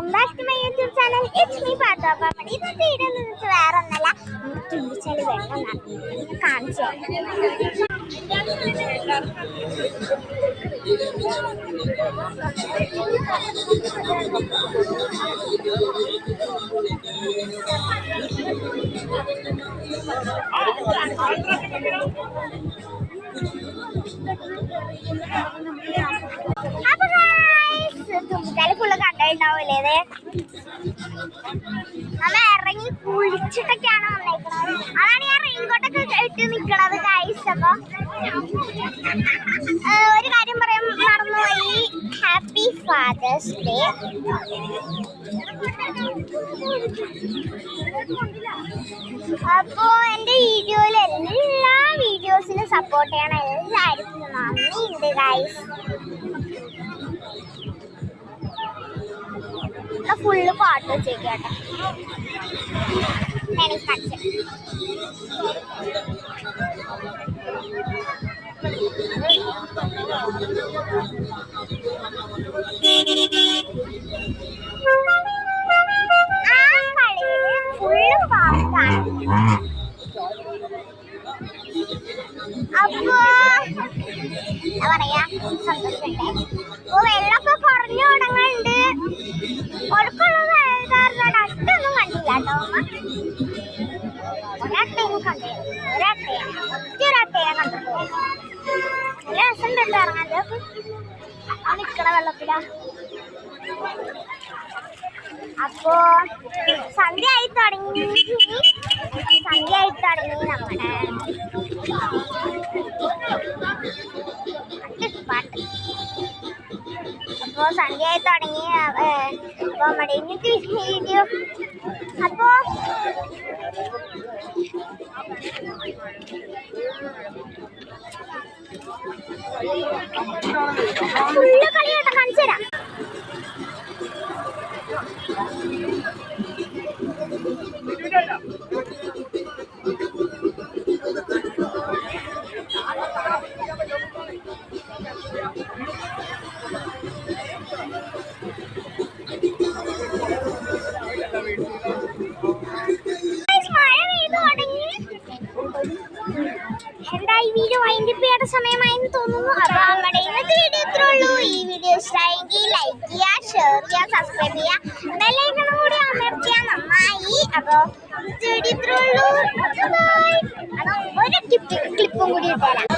welcome back to my YouTube channel. It's me Patu. അപ്പോൾ ഈ video എന്ന് വെച്ചാൽ വേറെ ഒന്നല്ല, തുള്ളിച്ചാൽ വെള്ളം കാണിച്ചു ഫുള്ള് കണ്ടിട്ടുണ്ടാവില്ലേ? നമ്മൾ ഇറങ്ങി കുളിച്ചിട്ടൊക്കെയാണ് വന്നേക്കുന്നത്. അതാണ് ഞാൻ റെയിൻകോട്ടൊക്കെ ഇട്ട് നിൽക്കണത് ഗൈസ്. അപ്പൊ ഒരു കാര്യം പറയാൻ മറന്നുപോയി, ഹാപ്പി ഫാദേഴ്സ് ഡേ. അപ്പോൾ എൻ്റെ വീഡിയോയിൽ എല്ലാ വീഡിയോസിനും സപ്പോർട്ട് ചെയ്യണം എല്ലാവർക്കും നന്ദിയുണ്ട് ഗൈസ്. ഫുള്ള് പാട്ട് വെച്ചേക്കട്ടെ. എനിക്ക് ഫുള്ള് പാട്ടാണ്. അപ്പോ എന്താ പറയാ, സന്തോഷമുണ്ട്. അപ്പൊ വെള്ളമൊക്കെ കുറഞ്ഞു തുടങ്ങുന്നുണ്ട്. ഒടുക്കുള്ള കാരണം അട്ടൊന്നും കണ്ടില്ല കേട്ടോ. ഒരട്ടയും കണ്ടു, ഒരട്ടയെ കണ്ടു. നല്ല രസമുണ്ട് ഇറങ്ങാൻ. നിക്കണ വെള്ളത്തിലാ. അപ്പോ സന്ധ്യ ആയി തുടങ്ങി നമ്മുടെ പാട്ട്. അപ്പോൾ സന്ധ്യ ആയി തുടങ്ങി. അപ്പോൾ നമ്മുടെ ഇന്നത്തെ വീഡിയോ അപ്പോ ഫുള്ള് കളിയാട്ടോ, കാണിച്ചു തരാം. എന്തായി വീഡിയോ വൈൻഡ് അപ്പ് ചെയ്യേണ്ട സമയമായെന്ന് തോന്നുന്നു. അപ്പോൾ നമ്മുടെ ഇന്നത്തെ വീഡിയോ ഇത്രേ ഉള്ളൂ. ഈ വീഡിയോ ഇഷ്ടമായെങ്കിൽ ലൈക്ക് ചെയ്യുക, ഷെയർ ചെയ്യുക, സബ്സ്ക്രൈബ് ചെയ്യുക, ബെല്ലൈക്കണും കൂടി അമർത്തിയാൽ നന്നായി. അപ്പോൾ വീഡിയോ ഇത്രേ ഉള്ളൂ. ഒരു ക്ലിപ്പും കൂടി ഇട്ടുതരാം.